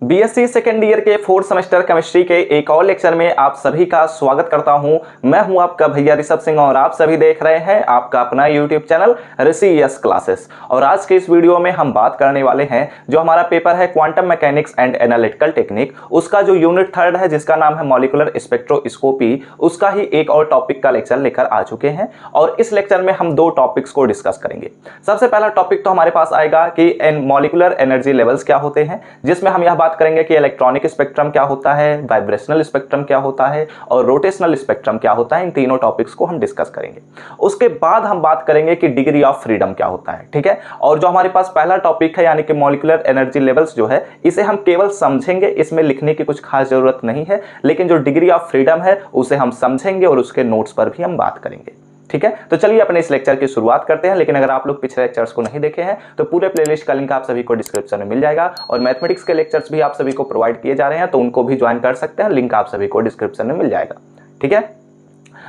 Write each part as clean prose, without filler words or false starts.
BSc second year के fourth semester chemistry के एक और लेक्चर में आप सभी का स्वागत करता हूं। मैं हूं आपका भैया ऋषभ सिंह और आप सभी देख रहे हैं आपका अपना यूट्यूब चैनल ऋषि यस क्लासेस। और आज के इस वीडियो में हम बात करने वाले हैं जो हमारा पेपर है quantum mechanics and analytical technique, उसका जो यूनिट थर्ड है जिसका नाम है मॉलिक्यूलर स्पेक्ट्रोस्कोपी, उसका ही एक और टॉपिक का लेक्चर लेकर आ चुके हैं। और इस लेक्चर में हम दो टॉपिक्स को डिस्कस करेंगे। सबसे पहला टॉपिक तो हमारे पास आएगा कि मॉलिक्यूलर एनर्जी लेवल्स क्या होते हैं, जिसमें हम यह बात करेंगे कि इलेक्ट्रॉनिक स्पेक्ट्रम क्या होता है, वाइब्रेशनल स्पेक्ट्रम क्या होता है और रोटेशनल स्पेक्ट्रम क्या होता है। इन तीनों टॉपिक्स को हम डिस्कस करेंगे। उसके बाद हम बात करेंगे कि डिग्री ऑफ फ्रीडम क्या होता है, ठीक है। और जो हमारे पास पहला टॉपिक है यानी कि मॉलिक्यूलर एनर्जी लेवल्स जो है, इसे हम केवल समझेंगे, इसमें लिखने की कुछ खास जरूरत नहीं है, लेकिन जो डिग्री ऑफ फ्रीडम है उसे हम समझेंगे और उसके नोट्स पर भी हम बात करेंगे, ठीक है। तो चलिए अपने इस लेक्चर की शुरुआत करते हैं। लेकिन अगर आप लोग पिछले लेक्चर्स को नहीं देखे हैं तो पूरे प्लेलिस्ट का लिंक आप सभी को डिस्क्रिप्शन में मिल जाएगा और मैथमेटिक्स के लेक्चर्स भी आप सभी को प्रोवाइड किए जा रहे हैं, तो उनको भी ज्वाइन कर सकते हैं। लिंक आप सभी को डिस्क्रिप्शन में मिल जाएगा, ठीक है।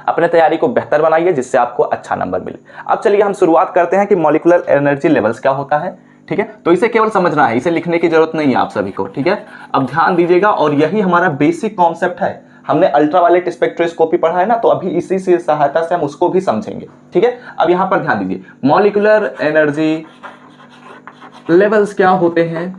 अपने तैयारी को बेहतर बनाइए जिससे आपको अच्छा नंबर मिले। अब चलिए हम शुरुआत करते हैं कि मॉलिक्यूलर एनर्जी लेवल्स क्या होता है, ठीक है। तो इसे केवल समझना है, इसे लिखने की जरूरत नहीं है आप सभी को, ठीक है। अब ध्यान दीजिएगा और यही हमारा बेसिक कॉन्सेप्ट है। हमने अल्ट्रावायलेट स्पेक्ट्रोस्कोपी पढ़ा है ना, तो अभी इसी से सहायता से हम उसको भी समझेंगे, ठीक है। अब यहां पर ध्यान दीजिए, मॉलिक्यूलर एनर्जी लेवल्स क्या होते हैं,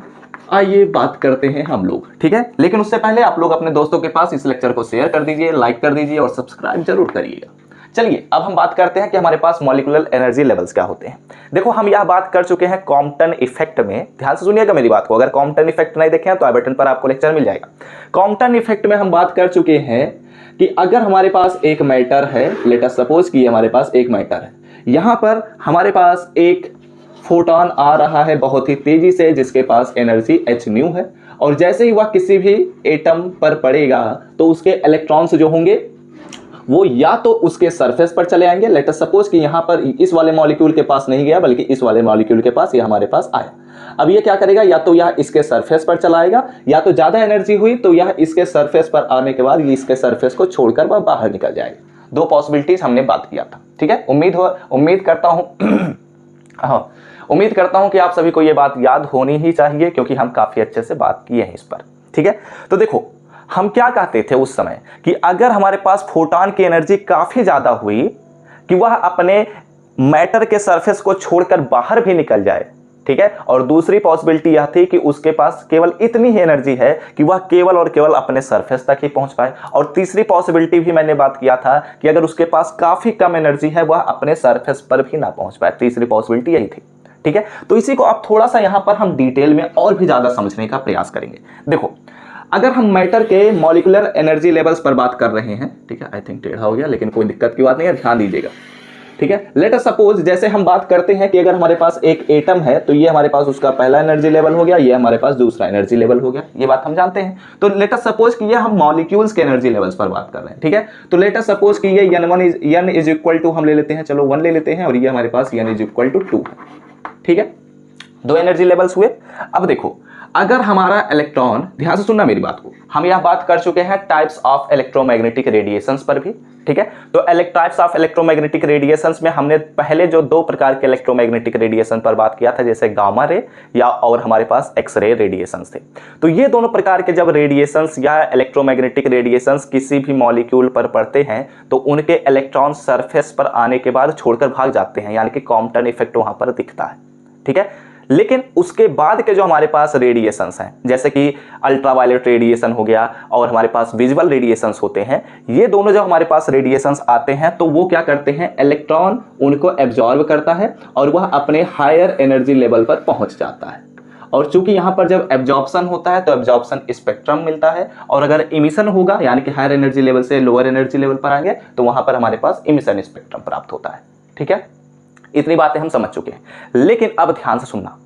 आइए बात करते हैं हम लोग, ठीक है। लेकिन उससे पहले आप लोग अपने दोस्तों के पास इस लेक्चर को शेयर कर दीजिए, लाइक कर दीजिए और सब्सक्राइब जरूर करिएगा। चलिए अब हम बात करते हैं कि हमारे पास मॉलिक्यूलर एनर्जी लेवल्स क्या होते हैं। देखो हम यह बात कर चुके हैं कॉम्पटन इफेक्ट में, ध्यान से सुनिएगा मेरी बात को। अगर कॉम्पटन इफेक्ट नहीं देखे हैं तो आई बटन पर आपको लेक्चर मिल जाएगा। कॉम्पटन इफेक्ट में हम बात कर चुके हैं कि अगर हमारे पास एक मैटर है, लेट अस सपोज कि हमारे पास एक मैटर है, यहां पर हमारे पास एक फोटॉन आ रहा है बहुत ही तेजी से, जिसके पास एनर्जी h न्यू है, और जैसे ही वह किसी भी एटम पर पड़ेगा तो उसके इलेक्ट्रॉन्स जो होंगे वो या तो उसके सरफेस पर चले आएंगे। लेट अस सपोज कि यहां पर इस वाले मॉलिक्यूल के पास नहीं गया बल्कि इस वाले मॉलिक्यूल के पास ये हमारे पास आया। अब ये क्या करेगा, या तो यह इसके सरफेस पर चला आएगा, या तो ज्यादा एनर्जी हुई तो यह इसके सरफेस पर आने के बाद ये इसके सरफेस को छोड़कर वह बाहर निकल जाएगा। दो पॉसिबिलिटीज हमने बात किया था, ठीक है। उम्मीद करता हूं कि आप सभी को यह बात याद होनी ही चाहिए, क्योंकि हम काफी अच्छे से बात किए हैं इस पर, ठीक है। तो देखो हम क्या कहते थे उस समय कि अगर हमारे पास फोटॉन की एनर्जी काफी ज्यादा हुई कि वह अपने मैटर के सरफेस को छोड़कर बाहर भी निकल जाए, ठीक है। और दूसरी पॉसिबिलिटी यह थी कि उसके पास केवल इतनी ही एनर्जी है कि वह केवल और केवल अपने सरफेस तक ही पहुंच पाए। और तीसरी पॉसिबिलिटी भी मैंने बात किया था कि अगर उसके पास काफी कम एनर्जी है वह अपने सरफेस पर भी ना पहुंच पाए। तीसरी पॉसिबिलिटी यही थी, ठीक है। तो इसी को आप थोड़ा सा यहां पर हम डिटेल में और भी ज्यादा समझने का प्रयास करेंगे। देखो अगर हम मैटर के मॉलिक्यूलर एनर्जी लेवल्स पर बात कर रहे हैं, ठीक है, आई थिंक टेढ़ा हो गया लेकिन कोई दिक्कत की बात नहीं है, ध्यान दीजिएगा, ठीक है। लेट अस सपोज जैसे हम बात करते हैं कि अगर हमारे पास एक एटम है तो ये हमारे पास उसका पहला एनर्जी लेवल हो गया, ये हमारे पास दूसरा एनर्जी लेवल हो गया, ये बात हम जानते हैं। तो लेट अस सपोज कि ये हम मॉलिक्यूल्स के एनर्जी लेवल्स पर बात कर रहे हैं, ठीक है। तो लेट अस सपोज कि ये n इज इक्वल टू हम ले लेते हैं, चलो 1 ले लेते हैं, और ये हमारे पास n इज इक्वल टू 2 है, ठीक है। दो एनर्जी लेवल्स हुए। अब देखो अगर हमारा इलेक्ट्रॉन, ध्यान से सुनना मेरी बात को, हम यह बात कर चुके हैं टाइप्स ऑफ इलेक्ट्रोमैग्नेटिक रेडिएशंस पर भी, ठीक है। तो टाइप्स ऑफ इलेक्ट्रोमैग्नेटिक रेडिएशंस में हमने पहले जो दो प्रकार के इलेक्ट्रोमैग्नेटिक रेडिएशन पर बात किया था, जैसे गामा रे या और हमारे पास एक्सरे रेडिएशंस थे। तो ये दोनों प्रकार के जब रेडिएशंस या इलेक्ट्रोमैग्नेटिक रेडिएशंस किसी भी मॉलिक्यूल पर पड़ते हैं तो उनके इलेक्ट्रॉन सरफेस पर आने के बाद छोड़कर भाग जाते हैं, यानी कि कॉम्पटन इफेक्ट वहां पर दिखता है, ठीक है। लेकिन उसके बाद के जो हमारे पास रेडिएशंस हैं, जैसे कि अल्ट्रावायलेट रेडिएशन हो गया और हमारे पास विजुअल रेडिएशंस होते हैं, ये दोनों जब हमारे पास रेडिएशंस आते हैं तो वो क्या करते हैं, इलेक्ट्रॉन उनको एब्जॉर्ब करता है और वह अपने हायर एनर्जी लेवल पर पहुंच जाता है। और चूंकि यहां पर जब एब्जॉर्प्शन होता है तो एब्जॉर्प्शन स्पेक्ट्रम मिलता है, और अगर इमिशन होगा यानी कि हायर एनर्जी लेवल से लोअर एनर्जी लेवल पर आएंगे तो वहां पर हमारे पास इमिशन स्पेक्ट्रम प्राप्त होता है, ठीक है। इतनी बातें हम समझ चुके हैं। लेकिन अब ध्यान से सुनना,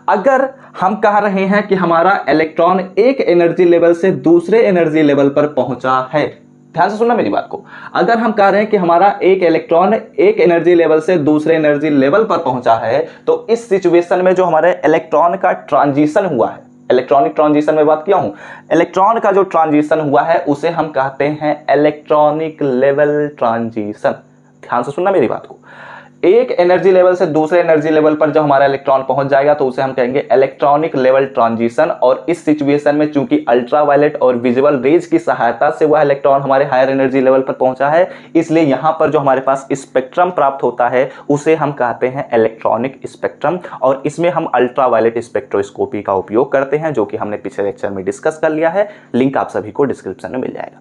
अगर हम कह रहे हैं कि हमारा इलेक्ट्रॉन एक एनर्जी लेवल से दूसरे एनर्जी लेवल पर पहुंचा है, ध्यान से सुनना मेरी बात को, अगर हम कह रहे हैं कि हमारा एक इलेक्ट्रॉन एक एनर्जी लेवल से दूसरे एनर्जी लेवल पर पहुंचा है, तो इस सिचुएशन में जो हमारे इलेक्ट्रॉन का ट्रांजिशन हुआ है, इलेक्ट्रॉनिक ट्रांजिशन में बात किया हूं, इलेक्ट्रॉन का जो ट्रांजिशन हुआ है उसे हम कहते हैं इलेक्ट्रॉनिक लेवल ट्रांजिशन। ध्यान से सुनना मेरी बात को, एक एनर्जी लेवल से दूसरे एनर्जी लेवल पर जब हमारा इलेक्ट्रॉन पहुंच जाएगा तो उसे हम कहेंगे इलेक्ट्रॉनिक लेवल ट्रांजिशन। और इस सिचुएशन में चूंकि अल्ट्रावायलेट और विजुअल रेज की सहायता से वह इलेक्ट्रॉन हमारे हायर एनर्जी लेवल पर पहुंचा है, इसलिए यहां पर जो हमारे पास स्पेक्ट्रम प्राप्त होता है उसे हम कहते हैं इलेक्ट्रॉनिक स्पेक्ट्रम। और इसमें हम अल्ट्रावायलेट स्पेक्ट्रोस्कोपी का उपयोग करते हैं, जो कि हमने पिछले लेक्चर में डिस्कस कर लिया है। लिंक आप सभी को डिस्क्रिप्शन में मिल जाएगा।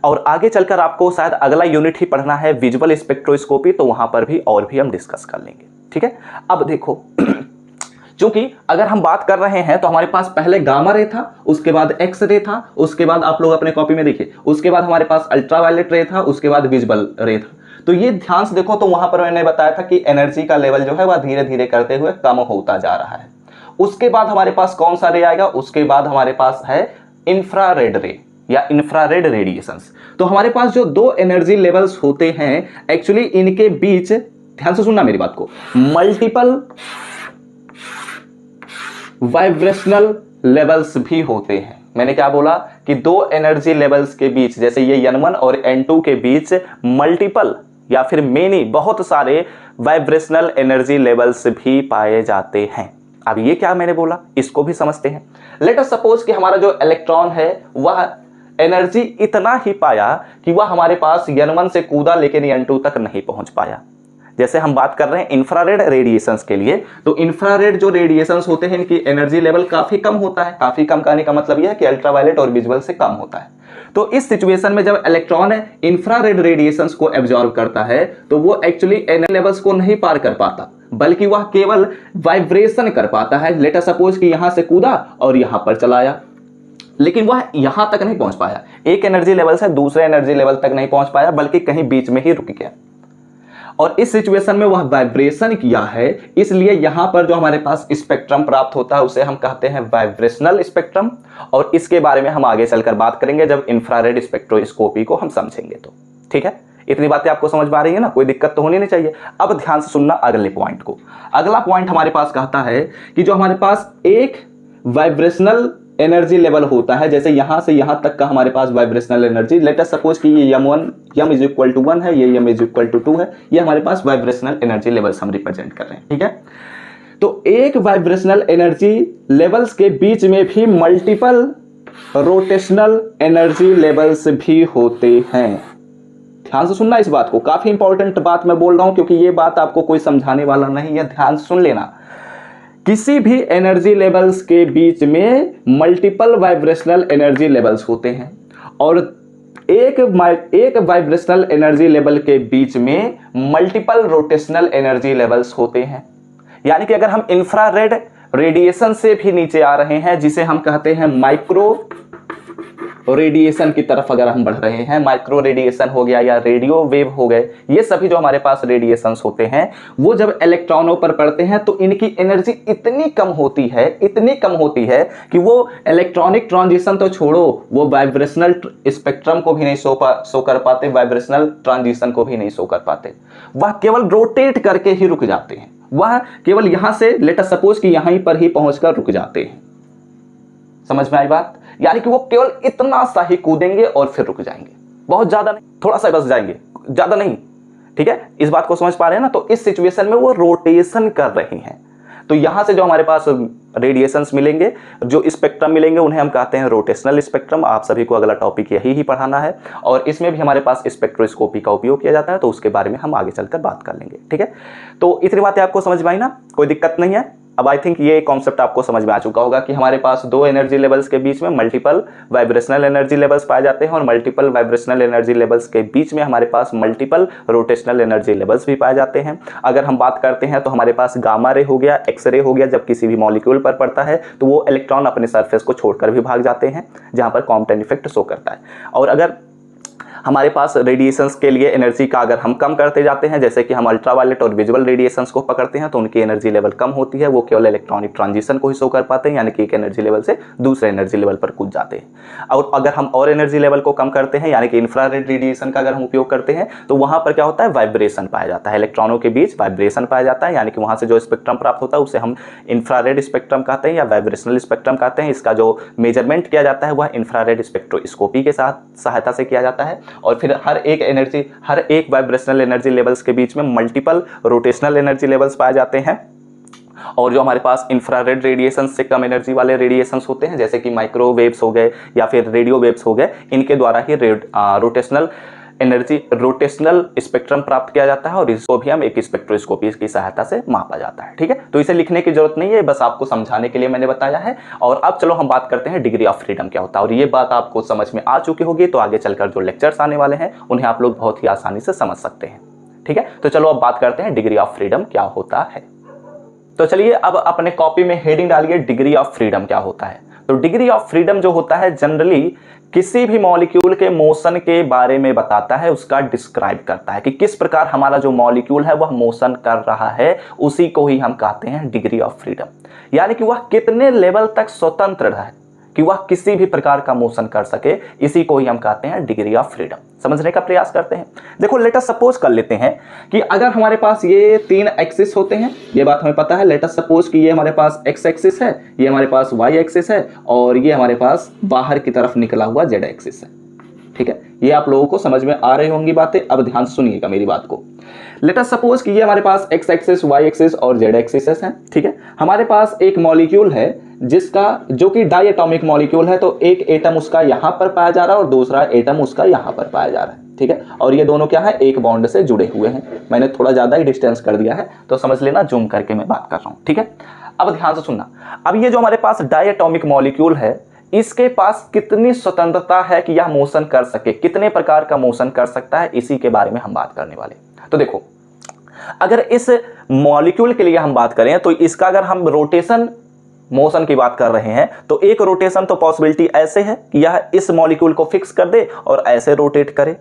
और आगे चलकर आपको शायद अगला यूनिट ही पढ़ना है विजुअल स्पेक्ट्रोस्कोपी, तो वहां पर भी और भी हम डिस्कस कर लेंगे। ठीक है, अब देखो क्योंकि अगर हम बात कर रहे हैं तो हमारे पास पहले गामा रे था, उसके बाद एक्स रे था, उसके बाद आप लोग अपने कॉपी में देखिए, उसके बाद हमारे पास अल्ट्रावायलेट रे था, उसके बाद विजुअल रे था। तो ये ध्यान से देखो, तो वहां पर मैंने बताया था कि एनर्जी का लेवल जो है वह धीरे धीरे करते हुए कम होता जा रहा है। उसके बाद हमारे पास कौन सा रे आएगा, उसके बाद हमारे पास है इंफ्रारेड रे या इंफ्रारेड रेडिएशंस। तो हमारे पास जो दो एनर्जी लेवल्स होते हैं, एक्चुअली इनके बीच, ध्यान से सुनना मेरी बात को, मल्टीपल वाइब्रेशनल लेवल्स भी होते हैं। मैंने क्या बोला कि दो एनर्जी लेवल्स के बीच, जैसे ये N1 और N2 के बीच मल्टीपल या फिर मेनी, बहुत सारे वाइब्रेशनल एनर्जी लेवल्स भी पाए जाते हैं। अब ये क्या मैंने बोला, इसको भी समझते हैं। लेट अस सपोज कि हमारा जो इलेक्ट्रॉन है वह एनर्जी इतना ही पाया कि वह हमारे पास N1 से कूदा लेकिन N2 तक नहीं पहुंच पाया। जैसे हम बात कर रहे हैं इंफ्रारेड रेडिएशंस के लिए, तो इंफ्रारेड जो रेडिएशंस होते हैं इनकी एनर्जी लेवल काफी कम होता है। काफी कम कहने का मतलब यह है कि अल्ट्रावायलेट और विजुअल से कम होता है। तो इस सिचुएशन में जब इलेक्ट्रॉन इंफ्रारेड रेडिएशंस को एब्जॉर्ब करता है तो वो एक्चुअली एनर्जी लेवल्स को नहीं पार कर पाता, बल्कि वह केवल वाइब्रेशन कर पाता है। लेट अस सपोज कि यहां से कूदा और यहां पर चला आया, लेकिन वह यहां तक नहीं पहुंच पाया, एक एनर्जी लेवल से दूसरे एनर्जी लेवल तक नहीं पहुंच पाया, बल्कि कहीं बीच में ही रुक गया। और इस सिचुएशन में वह वाइब्रेशन किया है, इसलिए यहां पर जो हमारे पास स्पेक्ट्रम प्राप्त होता है उसे हम कहते हैं वाइब्रेशनल स्पेक्ट्रम। और इसके बारे में हम आगे चलकर बात करेंगे जब इंफ्रारेड स्पेक्ट्रोस्कोपी को हम समझेंगे तो। ठीक है, इतनी बातें आपको समझ में आ रही है ना, कोई दिक्कत तो होनी नहीं चाहिए। अब ध्यान से सुनना अगले पॉइंट को। अगला पॉइंट हमारे पास कहता है कि जो हमारे पास एक वाइब्रेशनल एनर्जी लेवल होता है, जैसे यहां से यहां तक का हमारे पास vibrational energy, let us suppose कि ये m इज इक्वल टू 1 है, ये m इज इक्वल टू 2 है, ये हमारे पास वाइब्रेशनल एनर्जी लेवल्स हम रिप्रेजेंट कर रहे हैं। ठीक है, तो एक वाइब्रेशनल एनर्जी लेवल्स के बीच में भी मल्टीपल रोटेशनल एनर्जी लेवल्स भी होते हैं। ध्यान से सुनना इस बात को, काफी इंपॉर्टेंट बात मैं बोल रहा हूं, क्योंकि ये बात आपको कोई समझाने वाला नहीं है। ध्यान से सुन लेना, किसी भी एनर्जी लेवल्स के बीच में मल्टीपल वाइब्रेशनल एनर्जी लेवल्स होते हैं, और एक वाइब्रेशनल एनर्जी लेवल के बीच में मल्टीपल रोटेशनल एनर्जी लेवल्स होते हैं। यानी कि अगर हम इंफ्रारेड रेडिएशन से भी नीचे आ रहे हैं, जिसे हम कहते हैं माइक्रो रेडिएशन की तरफ अगर हम बढ़ रहे हैं, माइक्रो रेडिएशन हो गया या रेडियो वेव हो गए, ये सभी जो हमारे पास रेडिएशंस होते हैं, वो जब इलेक्ट्रॉनों पर पड़ते हैं तो इनकी एनर्जी इतनी कम होती है कि वो इलेक्ट्रॉनिक ट्रांजिशन तो छोड़ो, वो वाइब्रेशनल स्पेक्ट्रम को भी नहीं शो कर पाते, वाइब्रेशनल ट्रांजिशन को भी नहीं शो कर पाते। वह केवल रोटेट करके ही रुक जाते हैं। वह केवल यहां से लेट अस सपोज कि यहीं पर ही पहुंचकर रुक जाते हैं। समझ में आई बात? यानी कि वो केवल इतना सा ही कूदेंगे और फिर रुक जाएंगे, बहुत ज्यादा नहीं, थोड़ा सा बस जाएंगे, ज्यादा नहीं। ठीक है, इस बात को समझ पा रहे हैं ना? तो इस सिचुएशन में वो रोटेशन कर रही हैं। तो यहां से जो हमारे पास रेडिएशंस मिलेंगे, जो स्पेक्ट्रम मिलेंगे, उन्हें हम कहते हैं रोटेशनल स्पेक्ट्रम। आप सभी को अगला टॉपिक यही ही पढ़ाना है, और इसमें भी हमारे पास स्पेक्ट्रोस्कोपी का उपयोग किया जाता है, तो उसके बारे में हम आगे चलकर बात कर लेंगे। ठीक है, तो इतनी बातें आपको समझ में आई ना, कोई दिक्कत नहीं है। अब आई थिंक ये कॉन्सेप्ट आपको समझ में आ चुका होगा कि हमारे पास दो एनर्जी लेवल्स के बीच में मल्टीपल वाइब्रेशनल एनर्जी लेवल्स पाए जाते हैं, और मल्टीपल वाइब्रेशनल एनर्जी लेवल्स के बीच में हमारे पास मल्टीपल रोटेशनल एनर्जी लेवल्स भी पाए जाते हैं। अगर हम बात करते हैं तो हमारे पास गामा रे हो गया, एक्स रे हो गया, जब किसी भी मॉलिक्यूल पर पड़ता है तो वो इलेक्ट्रॉन अपने सरफेस को छोड़कर भी भाग जाते हैं, जहां पर कॉम्पटन इफेक्ट शो करता है। और अगर हमारे पास रेडिएशंस के लिए एनर्जी का अगर हम कम करते जाते हैं, जैसे कि हम अल्ट्रावायलेट और विजुअल रेडिएशंस को पकड़ते हैं, तो उनकी एनर्जी लेवल कम होती है, वो केवल इलेक्ट्रॉनिक ट्रांजिशन को ही शो कर पाते हैं, यानी कि एक एनर्जी लेवल से दूसरे एनर्जी लेवल पर कूद जाते हैं। और अगर हम और एनर्जी लेवल को कम करते हैं, यानी कि इंफ्रारेड रेडिएशन का अगर हम उपयोग करते हैं, तो वहां पर क्या होता है, वाइब्रेशन पाया जाता है, इलेक्ट्रॉनों के बीच वाइब्रेशन पाया जाता है, यानी कि वहां से जो स्पेक्ट्रम प्राप्त होता है उसे हम इंफ्रारेड स्पेक्ट्रम कहते हैं या वाइब्रेशनल स्पेक्ट्रम कहते हैं। इसका जो मेजरमेंट किया जाता है वह इंफ्रारेड स्पेक्ट्रोस्कोपी के साथ सहायता से किया जाता है। और फिर हर एक वाइब्रेशनल एनर्जी लेवल्स के बीच में मल्टीपल रोटेशनल एनर्जी लेवल्स पाए जाते हैं। और जो हमारे पास इंफ्रारेड रेडिएशन से कम एनर्जी वाले रेडिएशंस होते हैं, जैसे कि माइक्रोवेव्स हो गए या फिर रेडियो वेव्स हो गए, इनके द्वारा ही रोटेशनल स्पेक्ट्रम प्राप्त किया जाता है और इसको भी हम एक स्पेक्ट्रोस्कोपी की सहायता से मापा जाता है। ठीक है, तो इसे लिखने की जरूरत नहीं है, बस आपको समझाने के लिए मैंने बताया है। और अब चलो हम बात करते हैं डिग्री ऑफ फ्रीडम क्या होता है, और ये बात आपको समझ में आ चुकी होगी, तो आगे चलकर जो लेक्चर्स आने वाले हैं उन्हें आप लोग बहुत ही आसानी से समझ सकते हैं। ठीक है, तो चलो अब बात करते हैं डिग्री ऑफ फ्रीडम क्या होता है। तो चलिए अब अपने कॉपी में हेडिंग डालिए, डिग्री ऑफ फ्रीडम क्या होता है। तो डिग्री ऑफ फ्रीडम जो होता है जनरली किसी भी मॉलिक्यूल के मोशन के बारे में बताता है, उसका डिस्क्राइब करता है कि किस प्रकार हमारा जो मॉलिक्यूल है वह मोशन कर रहा है, उसी को ही हम कहते हैं डिग्री ऑफ फ्रीडम। यानी कि वह कितने लेवल तक स्वतंत्र है कि वह किसी भी प्रकार का मोशन कर सके, इसी को ही हम कहते हैं डिग्री ऑफ फ्रीडम। समझने का प्रयास करते हैं। देखो लेट अस सपोज कर लेते हैं कि अगर हमारे पास ये 3 एक्सिस होते हैं, ये बात हमें पता है। लेट अस सपोज कि ये हमारे पास एक्स एक्सिस है, ये हमारे पास वाई एक्सिस है और ये हमारे पास बाहर की तरफ निकला हुआ जेड एक्सिस है। ठीक है, ये आप लोगों को समझ में आ रही होंगी बातें। अब ध्यान से सुनिएगा मेरी बात को। लेट अस सपोज कि ये हमारे पास एक्स एक्सिस, वाई एक्सिस और जेड एक्सिस है। ठीक है, हमारे पास एक मॉलिक्यूल है जिसका जो कि डाई एटॉमिक मॉलिक्यूल है, तो एक एटम उसका यहां पर पाया जा रहा है और दूसरा एटम उसका यहां पर पाया जा रहा है। ठीक है, और ये दोनों क्या है, एक बॉन्ड से जुड़े हुए हैं। मैंने थोड़ा ज्यादा ही डिस्टेंस कर दिया है, तो समझ लेना, जूम करके मैं बात कर रहा हूं। ठीक है, अब ध्यान से सुनना। अब ये जो हमारे पास डाई एटॉमिक मॉलिक्यूल है, इसके पास कितनी स्वतंत्रता है कि यह मोशन कर सके, कितने प्रकार का मोशन कर सकता है, इसी के बारे में हम बात करने वाले। तो देखो, अगर इस मॉलिक्यूल के लिए हम बात करें तो इसका अगर हम रोटेशन मोशन की बात कर रहे हैं, तो एक रोटेशन तो पॉसिबिलिटी ऐसे है कि यह इस मॉलिक्यूल को फिक्स कर दे और ऐसे रोटेट करे।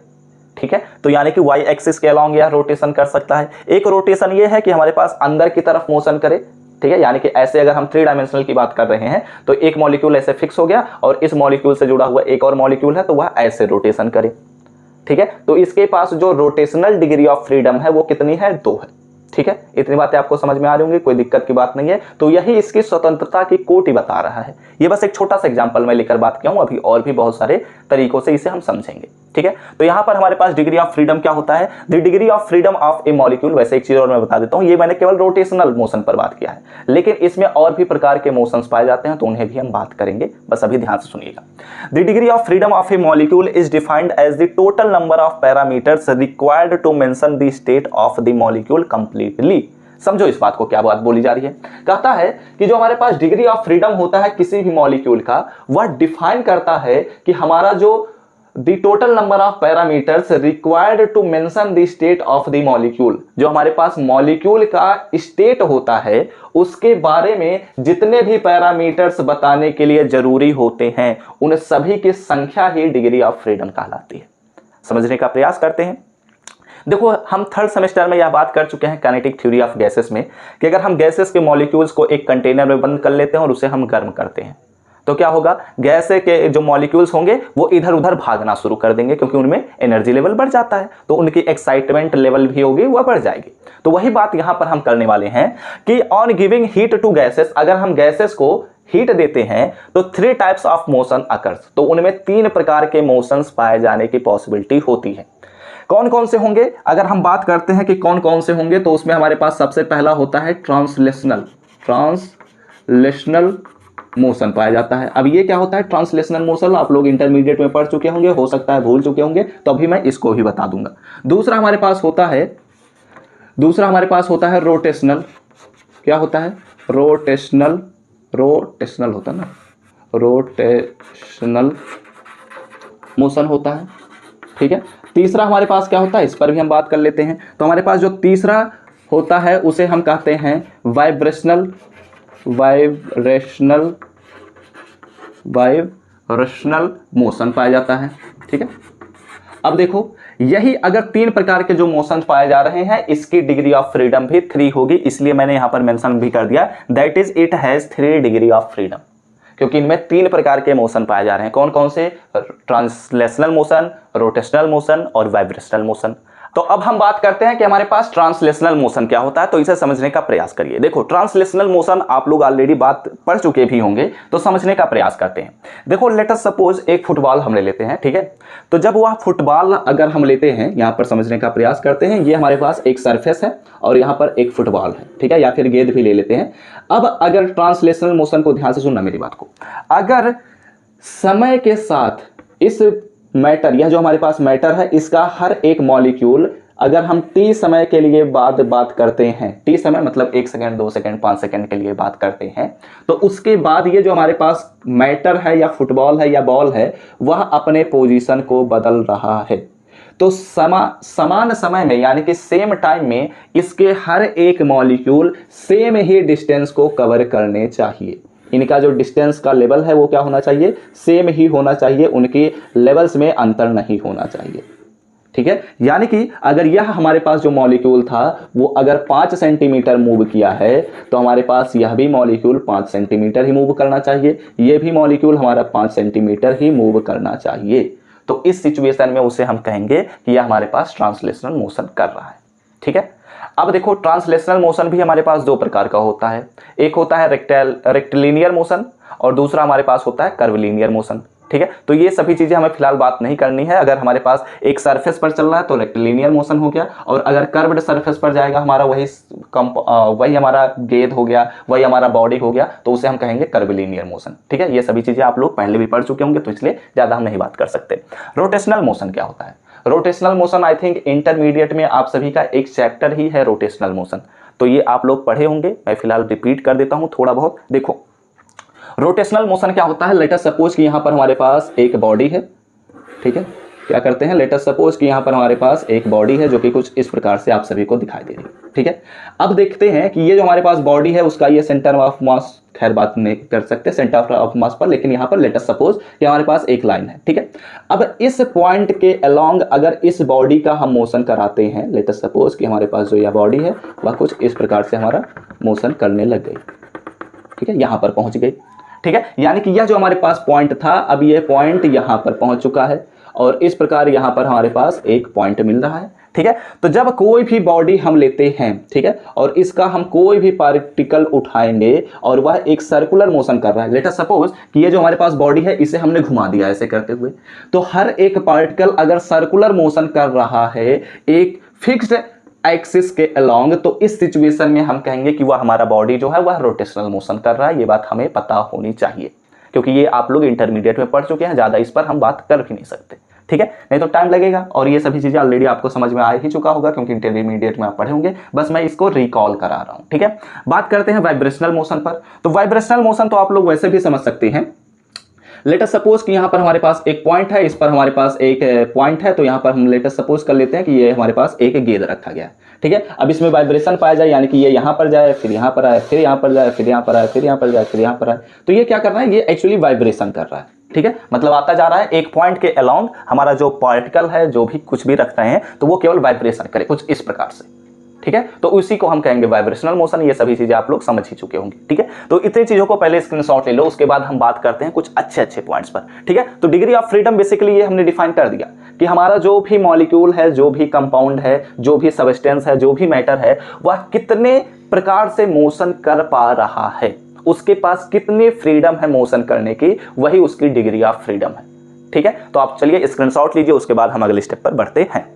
ठीक है, तो यानी कि वाई एक्सिस के अलोंग यह रोटेशन कर सकता है। एक रोटेशन यह है कि हमारे पास अंदर की तरफ मोशन करे। ठीक है, यानी कि ऐसे अगर हम 3 डायमेंशनल की बात कर रहे हैं तो एक मॉलिक्यूल ऐसे फिक्स हो गया और इस मॉलिक्यूल से जुड़ा हुआ एक और मॉलिक्यूल है तो वह ऐसे रोटेशन करे। ठीक है, तो इसके पास जो रोटेशनल डिग्री ऑफ फ्रीडम है वो कितनी है, 2 है। ठीक है, इतनी बातें आपको समझ में आ रही होंगी, कोई दिक्कत की बात नहीं है। तो यही इसकी स्वतंत्रता की कोटि बता रहा है। ये बस एक छोटा सा एग्जांपल मैं लेकर बात किया हूं, अभी और भी बहुत सारे तरीकों से इसे हम समझेंगे। ठीक है, तो यहां पर हमारे पास डिग्री ऑफ फ्रीडम क्या होता है, the degree of freedom of a molecule. वैसे एक चीज और मैं बता देता हूं, ये मैंने केवल रोटेशनल मोशन पर बात किया है, लेकिन इसमें और भी प्रकार के मोशंस पाए जाते हैं, तो उन्हें भी हम बात करेंगे, बस अभी ध्यान से सुनिएगा। The degree of freedom of a molecule is defined as the total number of parameters required to mention the state of the molecule completely. समझो इस बात को, क्या बात बोली जा रही है। कहता है कि जो हमारे पास डिग्री ऑफ फ्रीडम होता है किसी भी मॉलिक्यूल का, वह डिफाइन करता है कि हमारा जो the total number of parameters required to mention the state of the molecule, जो हमारे पास मॉलिक्यूल का स्टेट होता है उसके बारे में जितने भी पैरामीटर्स बताने के लिए जरूरी होते हैं, उन सभी की संख्या ही डिग्री ऑफ फ्रीडम कहलाती है। समझने का प्रयास करते हैं। देखो, हम 3rd सेमेस्टर में यह बात कर चुके हैं काइनेटिक थ्योरी ऑफ गैसेस में, कि अगर हम गैसेस के मॉलिक्यूल्स को एक कंटेनर में बंद कर लेते हैं और उसे हम गर्म करते हैं, तो क्या होगा, गैस के जो मॉलिक्यूल्स होंगे वो इधर उधर भागना शुरू कर देंगे, क्योंकि उनमें एनर्जी लेवल बढ़ जाता है, तो उनकी एक्साइटमेंट लेवल भी होगी, वह बढ़ जाएगी। तो वही बात यहां पर हम करने वाले हैं कि on giving heat to gases, अगर हम गैसेस को हीट देते हैं तो 3 टाइप्स ऑफ मोशन अकर्स, तो उनमें 3 प्रकार के मोशंस पाए जाने की पॉसिबिलिटी होती है। कौन कौन से होंगे, अगर हम बात करते हैं कि कौन कौन से होंगे, तो उसमें हमारे पास सबसे पहला होता है ट्रांसलेशनल मोशन पाया जाता है। अब ये क्या होता है ट्रांसलेशनल मोशन, आप लोग इंटरमीडिएट में पढ़ चुके होंगे, हो सकता है भूल चुके होंगे, तो अभी मैं इसको भी बता दूंगा। दूसरा हमारे पास होता है रोटेशनल। क्या होता है, रोटेशनल होता है ना, रोटेशनल मोशन होता है। ठीक है, तीसरा हमारे पास क्या होता है, इस पर भी हम बात कर लेते हैं। तो हमारे पास जो तीसरा होता है उसे हम कहते हैं वाइब्रेशनल मोशन पाया जाता है। ठीक है, अब देखो, यही अगर 3 प्रकार के जो मोशन पाए जा रहे हैं, इसकी डिग्री ऑफ फ्रीडम भी 3 होगी, इसलिए मैंने यहां पर मेंशन भी कर दिया, that is it has 3 degree of freedom, क्योंकि इनमें 3 प्रकार के मोशन पाए जा रहे हैं। कौन कौन से, ट्रांसलेशनल मोशन, रोटेशनल मोशन और वाइब्रेशनल मोशन। तो अब हम बात करते हैं कि हमारे पास ट्रांसलेशनल मोशन क्या होता है, तो इसे समझने का प्रयास करिए। देखो ट्रांसलेशनल मोशन आप लोग ऑलरेडी बात पढ़ चुके भी होंगे, तो समझने का प्रयास करते हैं। देखो लेट अस सपोज एक फुटबॉल हम ले लेते हैं, ठीक है। तो जब वह फुटबॉल अगर हम लेते हैं, यहां पर समझने का प्रयास करते हैं, ये हमारे पास एक सरफेस है और यहां पर एक फुटबॉल है, ठीक है, या फिर गेंद भी ले लेते हैं। अब अगर ट्रांसलेशनल मोशन को ध्यान से सुनना मेरी बात को, अगर समय के साथ इस मैटर, यह जो हमारे पास मैटर है, इसका हर एक मॉलिक्यूल अगर हम टी समय के लिए बात करते हैं, टी समय मतलब 1 सेकंड 2 सेकंड 5 सेकंड के लिए बात करते हैं, तो उसके बाद ये जो हमारे पास मैटर है या फुटबॉल है या बॉल है, वह अपने पोजीशन को बदल रहा है। तो समान समय में यानी कि सेम टाइम में इसके हर एक मॉलिक्यूल सेम ही डिस्टेंस को कवर करने चाहिए। इनका जो डिस्टेंस का लेवल है वो क्या होना चाहिए, सेम ही होना चाहिए, उनके लेवल्स में अंतर नहीं होना चाहिए, ठीक है। यानी कि अगर यह हमारे पास जो मॉलिक्यूल था वो अगर 5 सेंटीमीटर मूव किया है, तो हमारे पास यह भी मॉलिक्यूल 5 सेंटीमीटर ही मूव करना चाहिए, यह भी मॉलिक्यूल हमारा 5 सेंटीमीटर ही मूव करना चाहिए। तो इस सिचुएशन में उसे हम कहेंगे कि यह हमारे पास ट्रांसलेशनल मोशन कर रहा है, ठीक है। अब देखो ट्रांसलेशनल मोशन भी हमारे पास 2 प्रकार का होता है, एक होता है रेक्टिलिनियर मोशन और दूसरा हमारे पास होता है कर्वलिनियर मोशन, ठीक है। तो ये सभी चीजें हमें फिलहाल बात नहीं करनी है। अगर हमारे पास एक सरफेस पर चल रहा है तो रेक्टिलिनियर मोशन हो गया, और अगर कर्व्ड सरफेस पर जाएगा हमारा वही हमारा गेंद हो गया, वही हमारा बॉडी हो गया, तो उसे हम कहेंगे कर्वलिनियर मोशन, ठीक है। ये सभी चीजें आप लोग पहले भी पढ़ चुके होंगे, तो इसलिए ज्यादा हम नहीं बात कर सकते। रोटेशनल मोशन क्या होता है? Rotational motion I think intermediate में आप सभी का एक चैप्टर ही है रोटेशनल मोशन, तो ये आप लोग पढ़े होंगे, मैं फिलहाल रिपीट कर देता हूं थोड़ा बहुत। देखो रोटेशनल मोशन क्या होता है, लेट अस सपोज कि यहां पर हमारे पास एक बॉडी है, ठीक है। क्या करते हैं, लेट अस सपोज कि यहां पर हमारे पास एक बॉडी है जो कि कुछ इस प्रकार से आप सभी को दिखाई दे रही है, ठीक है। अब देखते हैं कि ये जो हमारे पास बॉडी है उसका ये सेंटर ऑफ मास, खैर बात नहीं कर सकते सेंटर ऑफ मास पर, लेकिन यहां पर लेट अस सपोज कि हमारे पास एक लाइन है, ठीक है। अब इस पॉइंट के अलोंग अगर इस बॉडी का हम मोशन कराते हैं, लेट अस सपोज कि हमारे पास जो यह बॉडी है वह कुछ इस प्रकार से हमारा मोशन करने लग गई, ठीक है, यहां पर पहुंच गई, ठीक है। यानी कि यह जो हमारे पास पॉइंट था, अब ये पॉइंट यहां पर पहुंच चुका है और इस प्रकार यहां पर हमारे पास एक पॉइंट मिल रहा है, ठीक है। तो जब कोई भी बॉडी हम लेते हैं, ठीक है, और इसका हम कोई भी पार्टिकल उठाएंगे और वह एक सर्कुलर मोशन कर रहा है, लेट अस सपोज कि ये जो हमारे पास बॉडी है इसे हमने घुमा दिया ऐसे करते हुए, तो हर एक पार्टिकल अगर सर्कुलर मोशन कर रहा है एक फिक्स्ड एक्सिस के अलोंग, तो इस सिचुएशन में हम कहेंगे कि वह हमारा बॉडी जो है वह रोटेशनल मोशन कर रहा है। ये बात हमें पता होनी चाहिए, क्योंकि ये आप लोग इंटरमीडिएट में पढ़ चुके हैं, ज्यादा इस पर हम बात कर भी नहीं सकते, ठीक है, नहीं तो टाइम लगेगा। और ये सभी चीजें ऑलरेडी आपको समझ में आ ही चुका होगा, क्योंकि इंटरमीडिएट में आप पढ़े होंगे, बस मैं इसको रिकॉल करा रहा हूं, ठीक है। बात करते हैं वाइब्रेशनल मोशन पर। तो वाइब्रेशनल मोशन तो आप लोग वैसे भी समझ सकते हैं। लेट अस सपोज कि यहाँ पर हमारे पास एक पॉइंट है, इस पर हमारे पास एक पॉइंट है, तो यहाँ पर हम लेट अस सपोज कर लेते हैं कि ये हमारे पास एक गेंद रखा गया है, ठीक है। अब इसमें वाइब्रेशन पाया जाए, यानी कि ये यहाँ पर जाए, फिर यहाँ पर आए, फिर यहाँ पर जाए, फिर यहाँ पर आए, फिर यहाँ पर जाए, फिर यहाँ पर आए, तो ये क्या कर रहा है, ये एक्चुअली वाइब्रेशन कर रहा है, ठीक है। मतलब आता जा रहा है एक पॉइंट के अलोंग, हमारा जो पार्टिकल है जो भी कुछ भी रख रहे हैं तो वो केवल वाइब्रेशन करे कुछ इस प्रकार से, ठीक है। तो उसी को हम कहेंगे वाइब्रेशनल मोशन। ये सभी चीजें आप लोग समझ ही चुके होंगे, ठीक है। तो इतनी चीजों को पहले स्क्रीनशॉट ले लो, उसके बाद हम बात करते हैं कुछ अच्छे पॉइंट्स पर, ठीक है। तो डिग्री ऑफ फ्रीडम बेसिकली ये हमने डिफाइन कर दिया कि हमारा जो भी मॉलिक्यूल है, जो भी कंपाउंड है, जो भी सबस्टेंस है, जो भी मैटर है, वह कितने प्रकार से मोशन कर पा रहा है, उसके पास कितनी फ्रीडम है मोशन करने की, वही उसकी डिग्री ऑफ फ्रीडम है, ठीक है। तो आप चलिए स्क्रीनशॉट लीजिए, उसके बाद हम अगले स्टेप पर बढ़ते हैं।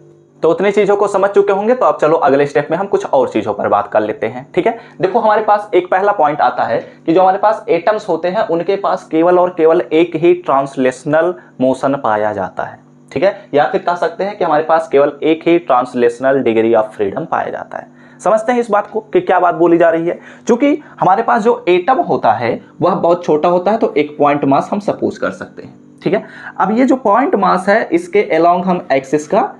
तो उतनी चीजों को समझ चुके होंगे, तो अब चलो अगले स्टेप में हम कुछ और चीजों पर बात कर लेते हैं, ठीक है। देखो हमारे पास एक पहला पॉइंट आता है कि जो हमारे पास एटम्स होते हैं उनके पास केवल और केवल एक ही ट्रांसलेशनल मोशन पाया जाता है, ठीक है। या फिर कह सकते हैं कि हमारे पास केवल एक ही ट्रांसलेशनल डिग्री ऑफ फ्रीडम पाया जाता है। समझते हैं इस बात को कि क्या बात बोली जा रही है। क्योंकि हमारे पास जो एटम होता है वह बहुत छोटा होता है, तो एक पॉइंट मास हम सपोज कर सकते हैं, ठीक है। अब ये जो पॉइंट मास है इसके अलोंग हम एक्सिस का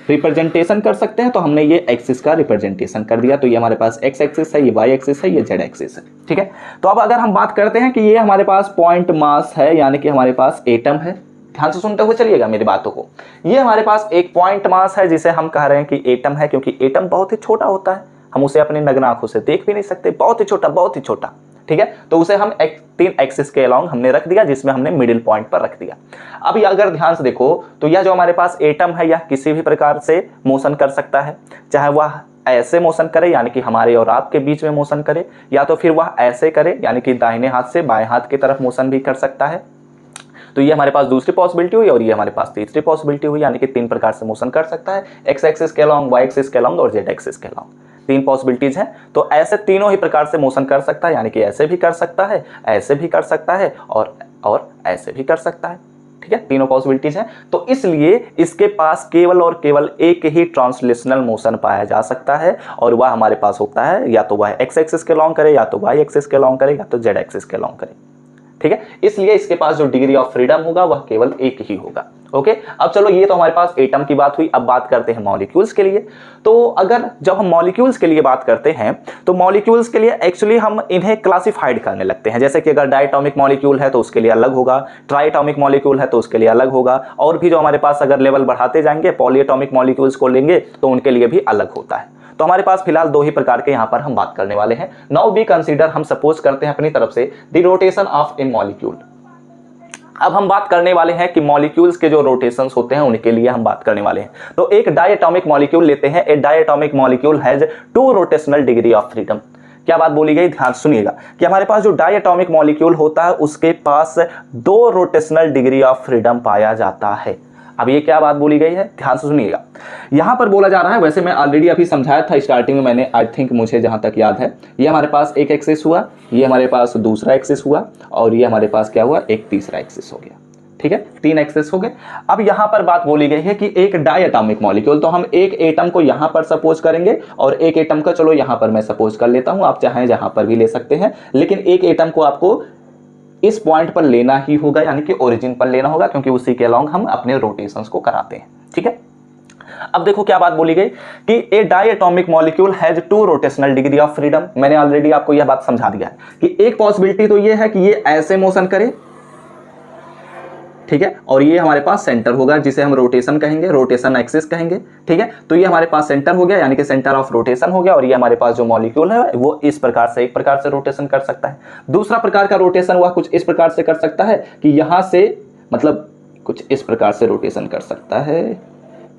रिप्रेजेंटेशन कर सकते हैं, तो हमने ये एक्सिस का रिप्रेजेंटेशन कर दिया। तो ये हमारे पास एक्स एक्सिस है, ये वाई एक्सिस है, ये जेड एक्सिस है, ठीक है। तो अब अगर हम बात करते हैं कि ये हमारे पास पॉइंट मास है, यानी कि हमारे पास एटम है, ध्यान से सुनते हुए चलिएगा मेरी बातों को। ये हमारे पास एक पॉइंट मास है जिसे हम कह रहे हैं कि एटम है, क्योंकि एटम बहुत ही छोटा होता है, हम उसे अपनी नग्न आंखों से देख भी नहीं सकते, बहुत ही छोटा, ठीक है, तो उसे हम 3 एक्सिस के अलॉन्ग हमने रख दिया, जिसमें हमने मिडिल पॉइंट पर रख दिया। अब अगर ध्यान से देखो तो यह जो हमारे पास एटम है यह किसी भी प्रकार से मोशन कर सकता है, चाहे वह ऐसे मोशन करे यानी कि हमारे और आपके बीच में मोशन करे, या तो फिर वह ऐसे करे यानी कि दाहिने हाथ से बाएं हाथ की तरफ मोशन भी कर सकता है। तो ये हमारे पास दूसरी पॉसिबिलिटी हुई और ये हमारे पास तीसरी पॉसिबिलिटी हुई, यानी कि 3 प्रकार से मोशन कर सकता है, एक्स एक्सिस के अलॉन्ग, वाई एक्सिस के अलॉन्ग और जेड एक्सिस के अलॉन्ग। 3 पॉसिबिलिटीज हैं। तो ऐसे तीनों ही प्रकार से मोशन कर सकता है, यानी कि ऐसे भी कर सकता है, ऐसे भी कर सकता है और ऐसे भी कर सकता है। ठीक है, तीनों पॉसिबिलिटीज हैं। तो इसलिए इसके पास केवल और केवल एक ही ट्रांसलेशनल मोशन पाया जा सकता है, और वह हमारे पास होता है या तो वह एक्स एक्सिस के अलॉन्ग करे, या तो वाई एक्सिस के अलॉन्ग करे, या तो जेड एक्सिस के अलॉन्ग करे। ठीक है, इसलिए इसके पास जो डिग्री ऑफ फ्रीडम होगा वह केवल एक ही होगा। ओके, अब चलो ये तो हमारे पास एटम की बात हुई। अब बात करते हैं मॉलिक्यूल्स के लिए। तो अगर जब हम मॉलिक्यूल्स के लिए बात करते हैं तो मॉलिक्यूल्स के लिए एक्चुअली हम इन्हें क्लासिफाइड करने लगते हैं। जैसे कि अगर डायटोमिक मॉलिक्यूल है तो उसके लिए अलग होगा, ट्राइटोमिक मॉलिक्यूल है तो उसके लिए अलग होगा, और भी जो हमारे पास अगर लेवल बढ़ाते जाएंगे पॉलीएटॉमिक मॉलिक्यूल्स को लेंगे तो उनके लिए भी अलग होता है। तो हमारे पास फिलहाल 2 ही प्रकार के यहां पर हम बात करने वाले हैं। नाउ वी कंसीडर, हम सपोज करते हैं अपनी तरफ से the rotation of a molecule. अब हम बात करने वाले हैं कि मॉलिक्यूल्स के जो रोटेशंस होते हैं उनके लिए हम बात करने वाले हैं। तो एक डायटोमिक मॉलिक्यूल लेते हैं। A diatomic molecule has 2 rotational degree of freedom. क्या बात बोली गई, ध्यान सुनिएगा कि हमारे पास जो डायटोमिक मॉलिक्यूल होता है उसके पास 2 रोटेशनल डिग्री ऑफ फ्रीडम पाया जाता है। अब ये क्या बात बोली गई है, ध्यान से सुनिएगा। यहां पर बोला जा रहा है, वैसे मैं ऑलरेडी अभी समझाया था स्टार्टिंग में, मैंने आई थिंक, मुझे जहां तक याद है, ये हमारे पास एक एक्सिस हुआ, ये हमारे पास दूसरा एक्सिस हुआ, और ये हमारे पास क्या हुआ, एक तीसरा एक्सिस हो गया। ठीक है, 3 एक्सिस हो गए। अब यहां पर बात बोली गई है कि एक डायटोमिक मॉलिक्यूल, तो हम एक एटम को यहां पर सपोज करेंगे और एक एटम का, चलो यहां पर मैं सपोज कर लेता हूं, आप चाहें जहां पर भी ले सकते हैं, लेकिन एक एटम को आपको इस पॉइंट पर लेना ही होगा, यानी कि ओरिजिन पर लेना होगा, क्योंकि उसी के अलॉन्ग हम अपने रोटेशंस को कराते हैं। ठीक है, अब देखो क्या बात बोली गई कि a diatomic molecule has 2 rotational degree of freedom. मैंने ऑलरेडी आपको यह बात समझा दिया है कि एक पॉसिबिलिटी तो यह है कि ये ऐसे मोशन करे, ठीक है, और ये हमारे पास सेंटर होगा जिसे हम रोटेशन कहेंगे, रोटेशन एक्सिस कहेंगे। ठीक है, तो ये हमारे पास सेंटर हो गया, यानी कि सेंटर ऑफ रोटेशन हो गया, और ये हमारे पास जो मॉलिक्यूल है वो इस प्रकार से, एक प्रकार से रोटेशन कर सकता है। दूसरा प्रकार का रोटेशन वह कुछ इस प्रकार से कर सकता है कि यहां से, मतलब कुछ इस प्रकार से रोटेशन कर सकता है।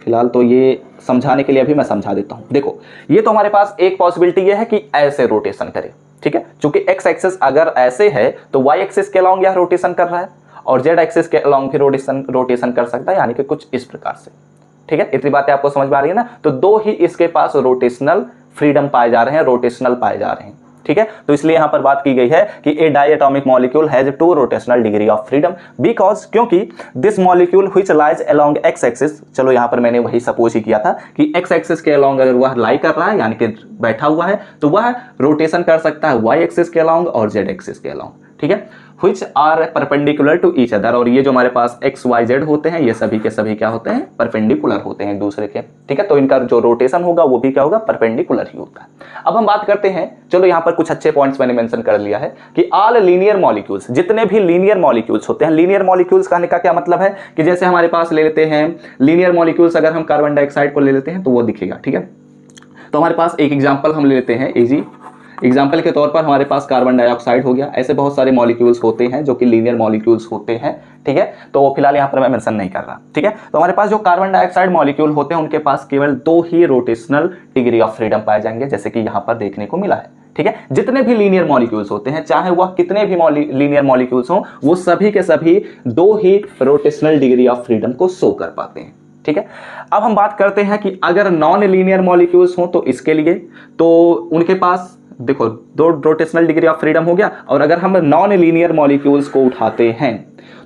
फिलहाल तो ये समझाने के लिए अभी मैं समझा देता हूं। देखो, ये तो हमारे पास एक पॉसिबिलिटी ये है कि ऐसे रोटेशन करे। ठीक है, चूंकि एक्स एक्सिस अगर ऐसे है तो वाई एक्सिस के अलॉन्ग यह रोटेशन कर रहा है, और जेड एक्सिस के अलॉन्ग भी रोटेशन कर सकता है, यानी कि कुछ इस प्रकार से। ठीक है, इतनी बातें आपको समझ में आ रही है ना। तो 2 ही इसके पास रोटेशनल फ्रीडम पाए जा रहे हैं, रोटेशनल पाए जा रहे हैं। ठीक है, तो इसलिए यहां पर बात की गई है कि a diatomic molecule has 2 rotational degree of freedom because, क्योंकि this molecule which lies along x axis, चलो यहां पर मैंने वही सपोज ही किया था कि एक्स एक्सिस के अलोंग अगर वह लाई कर रहा है, यानी कि बैठा हुआ है, तो वह रोटेशन कर सकता है वाई एक्सिस के अलोंग और जेड एक्सिस के अलोंग। ठीक है, which are perpendicular to each other, और ये जो हमारे पास एक्स वाई जेड होते हैं ये सभी के सभी क्या होते हैं, परपेंडिकुलर होते हैं एक दूसरे के। ठीक है, तो इनका जो रोटेशन होगा वो भी क्या होगा, परपेंडिकुलर ही होता है। अब हम बात करते हैं, चलो यहाँ पर कुछ अच्छे पॉइंट्स मैंने मेंशन कर लिया है कि ऑल लीनियर मॉलिक्यूल्स, जितने भी लीनियर मॉलिक्यूल्स होते हैं, लीनियर मॉलिक्यूल्स कहने का क्या मतलब है कि जैसे हमारे पास ले लेते हैं लीनियर मॉलिक्यूल्स, अगर हम कार्बन डाइऑक्साइड को ले लेते हैं तो वो दिखेगा। ठीक है, तो हमारे पास एक एग्जाम्पल हम ले लेते हैं इजी एग्जाम्पल के तौर पर, हमारे पास कार्बन डाइऑक्साइड हो गया। ऐसे बहुत सारे मॉलिक्यूल्स होते हैं जो कि लीनियर मॉलिक्यूल्स होते हैं। ठीक है, तो फिलहाल यहाँ पर मैं मेंशन नहीं कर रहा। ठीक है, तो हमारे पास जो कार्बन डाइऑक्साइड मॉलिक्यूल होते हैं उनके पास केवल 2 ही रोटेशनल डिग्री ऑफ फ्रीडम पाए जाएंगे, जैसे कि यहाँ पर देखने को मिला है। ठीक है, जितने भी लीनियर मॉलिक्यूल्स होते हैं, चाहे वह कितने भी लीनियर मॉलिक्यूल्स हों, वो सभी के सभी 2 ही रोटेशनल डिग्री ऑफ फ्रीडम को शो कर पाते हैं। ठीक है, अब हम बात करते हैं कि अगर नॉन लीनियर मॉलिक्यूल्स हों तो इसके लिए, तो उनके पास देखो 2 रोटेशनल डिग्री ऑफ फ्रीडम हो गया, और अगर हम नॉन लीनियर मॉलिक्यूल्स को उठाते हैं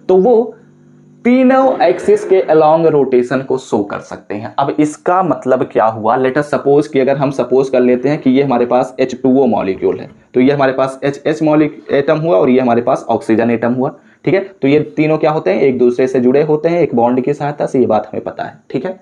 तो वो तीनों एक्सिस के अलोंग रोटेशन को शो कर सकते हैं। अब इसका मतलब क्या हुआ, लेट अस सपोज कि अगर हम सपोज कर लेते हैं कि ये हमारे पास H2O मॉलिक्यूल है, तो ये हमारे पास HH एटम हुआ और ये हमारे पास ऑक्सीजन एटम हुआ। ठीक है, तो ये तीनों क्या होते हैं, एक दूसरे से जुड़े होते हैं एक बॉन्ड की सहायता से, ये बात हमें पता है। ठीक है,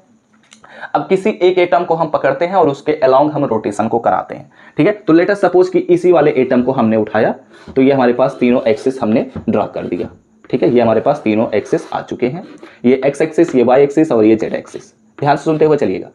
अब किसी एक एटम को हम पकड़ते हैं और उसके अलोंग हम रोटेशन को कराते हैं। ठीक है, तो लेट अस सपोज कि इसी वाले एटम को हमने उठाया, तो ये हमारे पास तीनों एक्सिस हमने ड्रा कर दिया। ठीक है, ये हमारे पास तीनों एक्सिस आ चुके हैं, ये एक्स एक्सिस, ये वाई एक्सिस और ये जेड एक्सिस। ध्यान से सुनते हुए चलिएगा।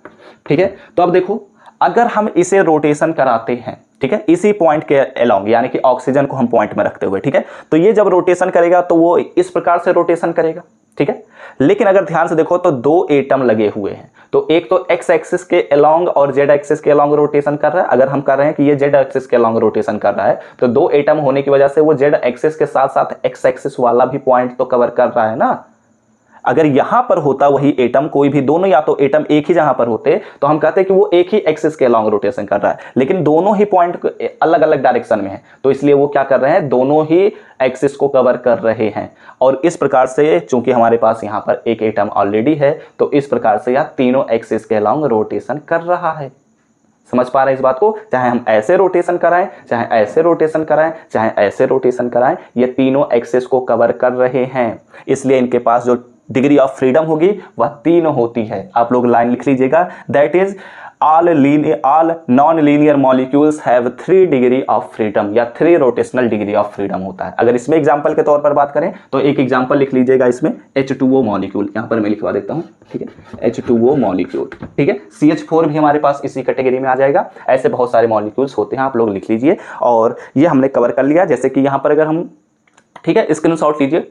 ठीक है, तो अब देखो, अगर हम इसे रोटेशन कराते हैं, ठीक है, इसी पॉइंट के अलोंग, यानी कि ऑक्सीजन को हम पॉइंट में रखते हुए, ठीक है, तो ये जब रोटेशन करेगा तो वो इस प्रकार से रोटेशन करेगा, ठीक है। लेकिन अगर ध्यान से देखो तो दो एटम लगे हुए हैं, तो एक तो एक्स एक्सिस के अलोंग और जेड एक्सिस के अलोंग रोटेशन कर रहा है। अगर हम कर रहे हैं कि ये जेड एक्सिस के अलोंग रोटेशन कर रहा है, तो दो एटम होने की वजह से वो जेड एक्सिस के साथ साथ एक्स एक्सिस वाला भी पॉइंट तो कवर कर रहा है ना। अगर यहां पर होता वही एटम, कोई भी दोनों या तो एटम एक ही जहां पर होते तो हम कहते हैं कि वो एक ही एक्सिस के अलोंग रोटेशन कर रहा है, लेकिन दोनों ही पॉइंट अलग अलग डायरेक्शन में है, तो इसलिए वो क्या कर रहे हैं, दोनों ही एक्सिस को कवर कर रहे हैं। और इस प्रकार से चूंकि हमारे पास यहां पर एक एटम ऑलरेडी है, तो इस प्रकार से यह तीनों एक्सिस के अलोंग रोटेशन कर रहा है। समझ पा रहे हैं इस बात को? चाहे हम ऐसे रोटेशन कराएं, चाहे ऐसे रोटेशन कराएं, चाहे ऐसे रोटेशन कराएं, ये तीनों एक्सिस को कवर कर रहे हैं। इसलिए इनके पास जो डिग्री ऑफ फ्रीडम होगी वह 3 होती है। आप लोग लाइन लिख लीजिएगा, that is all non linear molecules have 3 degree of freedom, या 3 रोटेशनल डिग्री ऑफ फ्रीडम होता है। अगर इसमें एग्जांपल के तौर पर बात करें तो एक एग्जांपल लिख लीजिएगा इसमें, H2O मॉलिक्यूल, यहां पर मैं लिखवा देता हूं, ठीक है, H2O मॉलिक्यूल, ठीक है। CH4 भी हमारे पास इसी कैटेगरी में आ जाएगा। ऐसे बहुत सारे मॉलिक्यूल्स होते हैं, आप लोग लिख लीजिए। और ये हमने कवर कर लिया, जैसे कि यहां पर अगर हम, ठीक है, स्क्रीनशॉट लीजिए,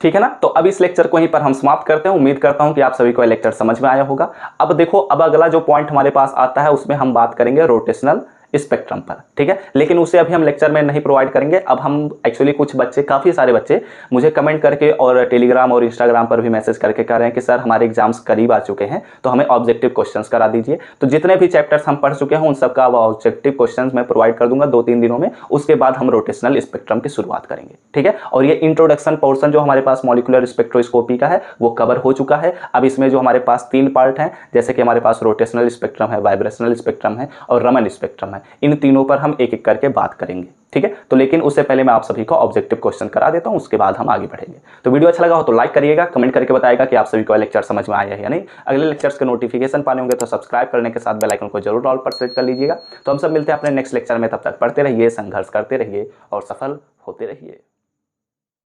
ठीक है ना। तो अब इस लेक्चर को यहीं पर हम समाप्त करते हैं। उम्मीद करता हूं कि आप सभी को लेक्चर समझ में आया होगा। अब देखो, अब अगला जो पॉइंट हमारे पास आता है उसमें हम बात करेंगे रोटेशनल स्पेक्ट्रम पर, ठीक है, लेकिन उसे अभी हम लेक्चर में नहीं प्रोवाइड करेंगे। अब हम एक्चुअली कुछ बच्चे, काफ़ी सारे बच्चे मुझे कमेंट करके और टेलीग्राम और इंस्टाग्राम पर भी मैसेज करके कह रहे हैं कि सर हमारे एग्जाम्स करीब आ चुके हैं, तो हमें ऑब्जेक्टिव क्वेश्चंस करा दीजिए। तो जितने भी चैप्टर्स हम पढ़ चुके हैं उन सबका ऑब्जेक्टिव क्वेश्चंस मैं प्रोवाइड कर दूंगा 2-3 दिनों में। उसके बाद हम रोटेशनल स्पेक्ट्रम की शुरुआत करेंगे, ठीक है। और ये इंट्रोडक्शन पोर्शन जो हमारे पास मॉलिक्यूलर स्पेक्ट्रोस्कोपी का है वो कवर हो चुका है। अब इसमें जो हमारे पास 3 पार्ट हैं, जैसे कि हमारे पास रोटेशनल स्पेक्ट्रम है, वाइब्रेशनल स्पेक्ट्रम है और रमन स्पेक्ट्रम है, इन तीनों पर हम एक एक करके बात करेंगे, ठीक है। तो लेकिन उससे पहले मैं आप सभी को ऑब्जेक्टिव क्वेश्चन करा देता हूं, उसके बाद हम आगे बढ़ेंगे। तो वीडियो अच्छा लगा हो तो लाइक करिएगा, कमेंट करके बताएगा कि आप सभी को लेक्चर समझ में आया है या नहीं। अगले लेक्चर्स के नोटिफिकेशन पाने होंगे तो सब्सक्राइब करने के साथ बेल आइकन को जरूर ऑल पर सेट कर लीजिएगा। तो हम सब मिलते हैं अपने नेक्स्ट लेक्चर में, तब तक पढ़ते रहिए, संघर्ष करते रहिए और सफल होते रहिए।